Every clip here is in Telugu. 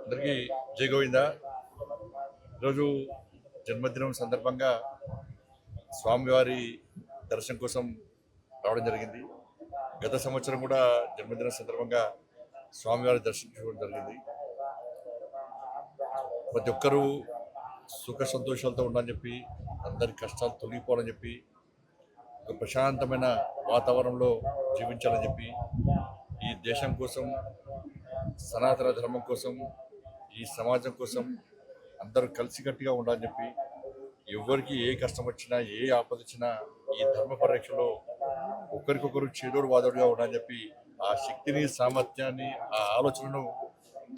అందరికీ జై గోవింద. ఈరోజు జన్మదినం సందర్భంగా స్వామివారి దర్శనం కోసం రావడం జరిగింది. గత సంవత్సరం కూడా జన్మదినం సందర్భంగా స్వామివారి దర్శించుకోవడం జరిగింది. ప్రతి ఒక్కరూ సుఖ సంతోషాలతో ఉండాలని చెప్పి, అందరి కష్టాలు తొలగిపోవాలని చెప్పి, ఒక ప్రశాంతమైన వాతావరణంలో జీవించాలని చెప్పి, ఈ దేశం కోసం, సనాతన ధర్మం కోసం, ఈ సమాజం కోసం అందరూ కలిసికట్టుగా ఉండాలని చెప్పి, ఎవరికి ఏ కష్టం వచ్చినా, ఏ ఆపద వచ్చినా ఈ ధర్మ పరిరక్షణలో ఒకరికొకరు చేదోడు వాదోడుగా ఉండాలని చెప్పి, ఆ శక్తిని, సామర్థ్యాన్ని, ఆ ఆలోచనను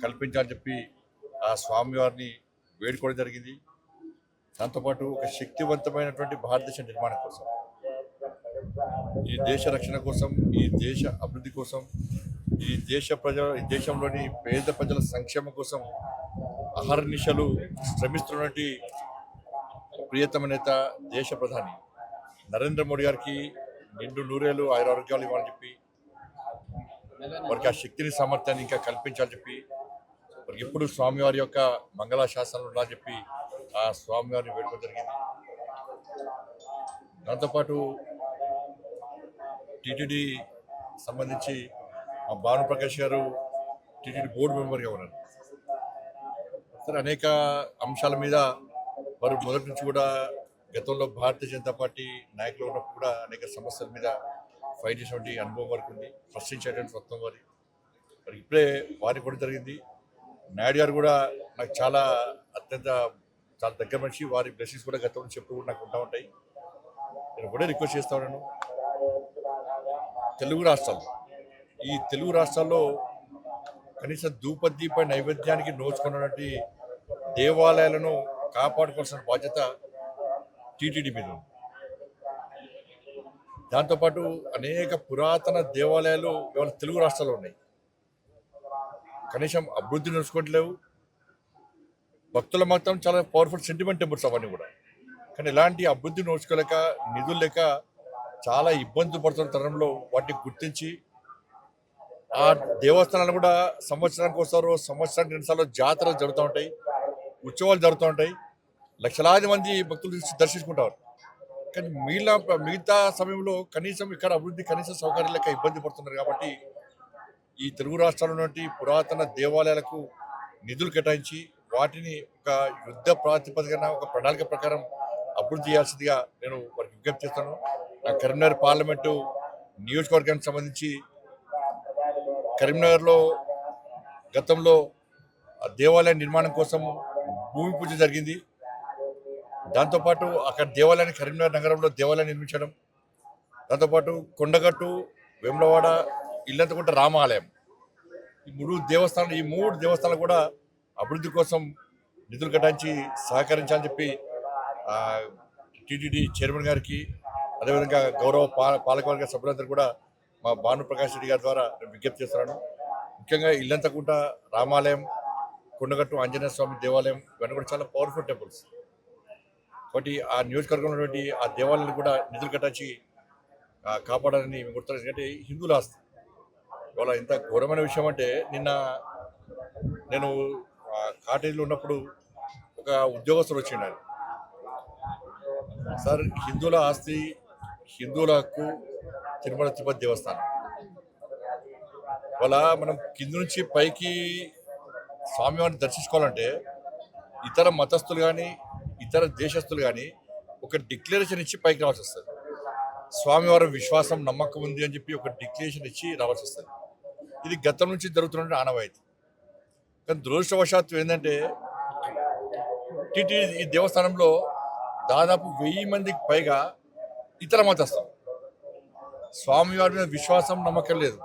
కల్పించాలని చెప్పి ఆ స్వామివారిని వేడుకోవడం జరిగింది. దాంతోపాటు ఒక శక్తివంతమైనటువంటి భారతదేశ నిర్మాణం కోసం, ఈ దేశ రక్షణ కోసం, ఈ దేశ అభివృద్ధి కోసం, ఈ దేశంలోని పేద ప్రజల సంక్షేమం కోసం అహర్నిశలు శ్రమిస్తున్నటువంటి ప్రియతమ నేత, దేశ ప్రధాని నరేంద్ర మోడీ గారికి నిండు నూరేళ్ళు ఆరోగ్యాలు ఇవ్వాలని చెప్పి, వారికి ఆ శక్తిని, సామర్థ్యాన్ని ఇంకా కల్పించాలని చెప్పి, వారికి ఎప్పుడు స్వామివారి యొక్క మంగళాశాసనాలు ఉండాలని చెప్పి ఆ స్వామివారిని వేడుకోవడం జరిగింది. దాంతోపాటు టీటీడీ సంబంధించి మా భానుప్రకాష్ గారు టీటీడీ బోర్డు మెంబర్గా ఉన్నారు. సరే, అనేక అంశాల మీద వారు మొదటి నుంచి కూడా గతంలో భారతీయ జనతా పార్టీ నాయకులు ఉన్నప్పుడు కూడా అనేక సమస్యల మీద ఫైట్ చేసినటువంటి అనుభవం వారికి ఉంది. ప్రశ్నించేటువంటి స్వత్వం మరి ఇప్పుడే వారికి కూడా జరిగింది. నాయుడు గారు కూడా నాకు చాలా దగ్గర మనిషి. వారి బ్లెస్సింగ్స్ కూడా గతం నుంచి ఎప్పుడు నాకు ఉంటా ఉంటాయి. నేను కూడా రిక్వెస్ట్ చేస్తా ఉన్నాను, ఈ తెలుగు రాష్ట్రాల్లో కనీసం ధూపదీప నైవేద్యానికి నోచుకున్నటువంటి దేవాలయాలను కాపాడుకోవాల్సిన బాధ్యత టీటీడీ మీద ఉంది. దాంతోపాటు అనేక పురాతన దేవాలయాలు ఇవాళ తెలుగు రాష్ట్రాల్లో ఉన్నాయి. కనీసం అభివృద్ధి నడుచుకోవట్లేవు. భక్తుల మాత్రం చాలా పవర్ఫుల్ సెంటిమెంట్ టెంపుల్స్ అవన్నీ కూడా. కానీ ఎలాంటి అభివృద్ధి నోచుకోలేక, నిధులు లేక చాలా ఇబ్బందులు పడుతున్న తరంలో వాటిని గుర్తించి ఆ దేవస్థానాలు కూడా సంవత్సరానికి వస్తారు, సంవత్సరానికి 2 సార్లు జాతరలు జరుగుతూ ఉంటాయి, ఉత్సవాలు జరుగుతూ ఉంటాయి, లక్షలాది మంది భక్తులు దర్శించుకుంటారు. కానీ మిగతా సమయంలో కనీసం ఇక్కడ అభివృద్ధి, కనీస సౌకర్యాలు లేక ఇబ్బంది పడుతున్నారు. కాబట్టి ఈ తెలుగు రాష్ట్రాల్లో ఉన్నటువంటి పురాతన దేవాలయాలకు నిధులు కేటాయించి వాటిని ఒక యుద్ధ ప్రాతిపదికన, ఒక ప్రణాళిక ప్రకారం అభివృద్ధి చేయాల్సిందిగా నేను వారికి విజ్ఞప్తి చేస్తాను. కరీంనగర్ పార్లమెంటు నియోజకవర్గానికి సంబంధించి కరీంనగర్లో గతంలో దేవాలయ నిర్మాణం కోసం భూమి పూజ జరిగింది. దాంతోపాటు అక్కడ దేవాలయాన్ని, కరీంనగర్ నగరంలో దేవాలయం నిర్మించడం, దాంతోపాటు కొండగట్టు, వేములవాడ, ఇల్లంతకుంట రామాలయం, ఈ 3 దేవస్థానాలు కూడా అభివృద్ధి కోసం నిధులు కేటాయించి సహకరించాలని చెప్పి టీటీడీ చైర్మన్ గారికి, అదేవిధంగా గౌరవ పాలకవర్గ సభ్యులందరూ కూడా మా భానుప్రకాష్ రెడ్డి గారి ద్వారా నేను విజ్ఞప్తి చేస్తున్నాను. ముఖ్యంగా ఇల్లంతకుంట రామాలయం, కొండగట్టు ఆంజనేయ స్వామి దేవాలయం, ఇవన్నీ కూడా చాలా పవర్ఫుల్ టెంపుల్స్. కాబట్టి ఆ నియోజకవర్గంలో ఉన్నటువంటి ఆ దేవాలయాన్ని కూడా నిధులు కేటాయించి కాపాడాలని మేము గుర్తు. ఎందుకంటే హిందువుల ఆస్తి. ఇవాళ ఇంత ఘోరమైన విషయం అంటే, నిన్న నేను కాటేజీలో ఉన్నప్పుడు ఒక ఉద్యోగస్తులు వచ్చిండారు. సార్, హిందువుల ఆస్తి, హిందువుల హక్కు తిరుమల తిరుపతి దేవస్థానం. ఇవాళ మనం కింద నుంచి పైకి స్వామివారిని దర్శించుకోవాలంటే ఇతర మతస్థులు కానీ, ఇతర దేశస్తులు కానీ ఒక డిక్లరేషన్ ఇచ్చి పైకి రావాల్సి వస్తుంది. స్వామివారి విశ్వాసం, నమ్మకం ఉంది అని చెప్పి ఒక డిక్లరేషన్ ఇచ్చి రావాల్సి వస్తుంది. ఇది గతం నుంచి జరుగుతున్న ఆనవాయితీ. కానీ దురదృష్టవశాత్తు ఏంటంటే, టీటీడీ ఈ దేవస్థానంలో దాదాపు 1000 మందికి పైగా ఇతర మతస్థులు. స్వామివారి మీద విశ్వాసం, నమ్మకం లేదు.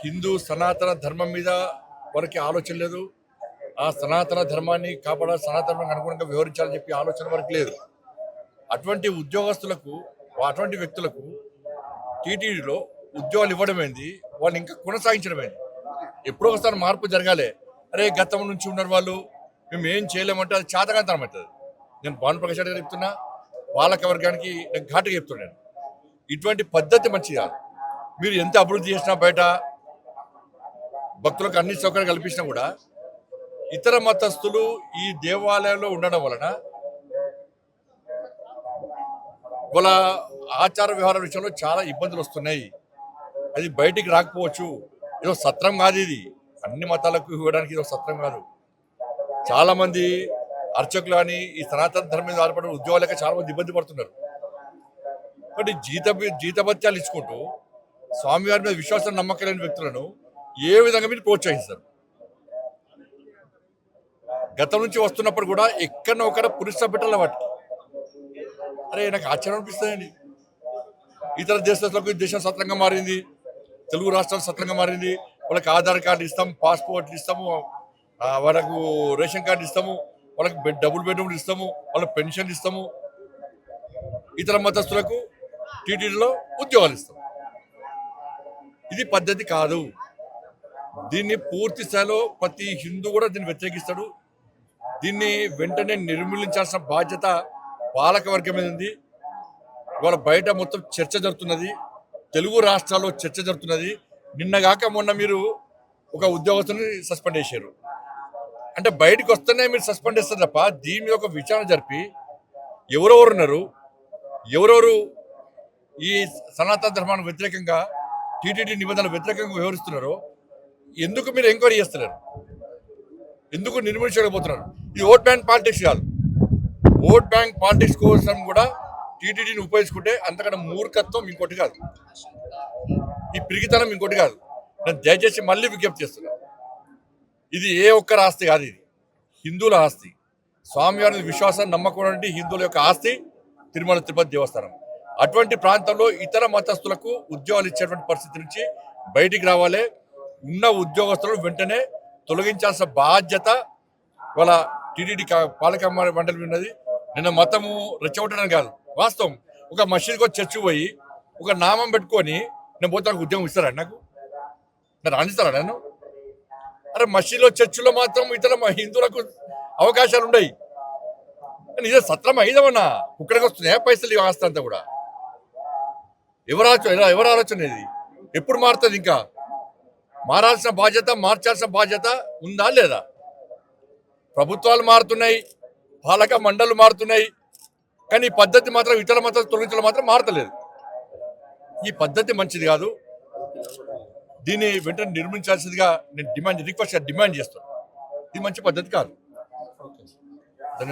హిందూ సనాతన ధర్మం మీద వారికి ఆలోచన లేదు. ఆ సనాతన ధర్మాన్ని కాపాడాలి, సనాతన ధర్మానికి అనుగుణంగా వ్యవహరించాలని చెప్పి ఆలోచన వరకు లేదు. అటువంటి ఉద్యోగస్తులకు, అటువంటి వ్యక్తులకు టీటీడీలో ఉద్యోగాలు ఇవ్వడం ఏంది, వాళ్ళు ఇంకా కొనసాగించడం ఏంది? ఎప్పుడో ఒకసారి మార్పు జరగాలి. అరే, గతం నుంచి ఉన్నారు వాళ్ళు, మేము ఏం చేయలేమంటే అది చేతకాంతనం అవుతుంది. నేను భానుప్రకాష్ రెడ్డి గారు చెప్తున్నా, పాలక వర్గానికి నేను ఘాటుగా చెప్తున్నాను, ఇటువంటి పద్ధతి మంచిది కాదు. మీరు ఎంత అభివృద్ధి చేసినా బయట భక్తులకు అన్ని సౌకర్యాలు కల్పించినా కూడా ఇతర మతస్థులు ఈ దేవాలయంలో ఉండడం వలన వాళ్ళ ఆచార వ్యవహార విషయంలో చాలా ఇబ్బందులు వస్తున్నాయి. అది బయటికి రాకపోవచ్చు. ఏదో సత్రం కాదు ఇది, అన్ని మతాలకు ఇవ్వడానికి ఇది సత్రం కాదు. చాలా మంది అర్చకులు కానీ ఈ సనాతన ధర్మం మీద ఆధారపడిన ఉద్యోగాలక చాలా మంది ఇబ్బంది పడుతున్నారు. కాబట్టి జీతభత్యాలు ఇచ్చుకుంటూ స్వామివారి మీద విశ్వాసం నమ్మకం లేని వ్యక్తులను ఏ విధంగా మీరు ప్రోత్సహిస్తారు? గతం నుంచి వస్తున్నప్పుడు కూడా ఎక్కడో ఒకడ పురుష పెట్టాల వాటికి. అరే నాకు ఆశ్చర్యం అనిపిస్తుందండి. ఇతర దేశాలకు దేశం సత్రంగా మారింది, తెలుగు రాష్ట్రాలు సత్రంగా మారింది. వాళ్ళకి ఆధార్ కార్డు ఇస్తాము, పాస్పోర్ట్లు ఇస్తాము, వాళ్ళకు రేషన్ కార్డు ఇస్తాము, వాళ్ళకి డబుల్ బెడ్రూమ్లు ఇస్తాము, వాళ్ళకి పెన్షన్ ఇస్తాము. ఇతర మతస్థులకు టీటీడీలో ఉద్యోగాలు ఇస్తాం. ఇది పద్ధతి కాదు. దీన్ని పూర్తి స్థాయిలో ప్రతి హిందూ కూడా దీన్ని వ్యతిరేకిస్తాడు. దీన్ని వెంటనే నిర్మూలించాల్సిన బాధ్యత పాలక వర్గం మీద ఉంది. ఇవాళ బయట మొత్తం చర్చ జరుగుతున్నది, తెలుగు రాష్ట్రాల్లో చర్చ జరుగుతున్నది. నిన్నగాక మొన్న మీరు ఒక ఉద్యోగస్తుని సస్పెండ్ చేశారు. అంటే బయటకు వస్తేనే మీరు సస్పెండ్ చేస్తారు తప్ప దీని మీద ఒక విచారణ జరిపి ఎవరెవరు ఉన్నారు, ఎవరెవరు ఈ సనాతన ధర్మానికి వ్యతిరేకంగా టీటీడీ నిబంధనలు వ్యతిరేకంగా వ్యవహరిస్తున్నారో ఎందుకు మీరు ఎంక్వైరీ చేస్తున్నారు? ఎందుకు నిర్మించలేకపోతున్నారు? ఇది ఓట్ బ్యాంక్ పాలిటిక్స్ కాదు. ఓట్ బ్యాంక్ పాలిటిక్స్ కోసం కూడా టీటీడీని ఉపయోగించుకుంటే అంతకన్నా మూర్ఖత్వం ఇంకోటి కాదు, ఈ పిరిగితనం ఇంకోటి కాదు. నేను దయచేసి మళ్ళీ విజ్ఞప్తి చేస్తున్నాను, ఇది ఏ ఒక్కరి ఆస్తి కాదు, ఇది హిందువుల ఆస్తి. స్వామివారి విశ్వాసం నమ్మకం హిందువుల యొక్క ఆస్తి తిరుమల తిరుపతి దేవస్థానం. అటువంటి ప్రాంతంలో ఇతర మతస్థులకు ఉద్యోగాలు ఇచ్చేటువంటి పరిస్థితి నుంచి బయటికి రావాలి. ఉన్న ఉద్యోగస్తులను వెంటనే తొలగించాల్సిన బాధ్యత వాళ్ళ టీటీడీ పాలక మండలి ఉన్నది. నిన్న మతము రెచ్చగొట్టడం కాదు, వాస్తవం. ఒక మసీద్కి వచ్చి చర్చి పోయి ఒక నామం పెట్టుకొని నేను పోతే నాకు ఉద్యోగం ఇస్తారా? నాకు రాణిస్తారా నేను? అరే మసీదులో చర్చిలో మాత్రం ఇతర హిందువులకు అవకాశాలు ఉన్నాయి. ఇదే సత్రం అయిదమన్నా ఇక్కడికి వస్తున్నాయా పైసలు ఆస్తి అంతా కూడా? ఎవరు ఆలోచన ఇది? ఎప్పుడు మారుతుంది? ఇంకా మారాల్సిన బాధ్యత, మార్చాల్సిన బాధ్యత ఉందా లేదా? ప్రభుత్వాలు మారుతున్నాయి, పాలక మండళ్ళు మారుతున్నాయి, కానీ ఈ పద్ధతి మాత్రం ఇతర మత తొలగించడం మాత్రం మారతలేదు. ఈ పద్ధతి మంచిది కాదు. దీన్ని వెంటనే నిర్మించాల్సిందిగా నేను డిమాండ్ చేస్తాను. ఇది మంచి పద్ధతి కాదు.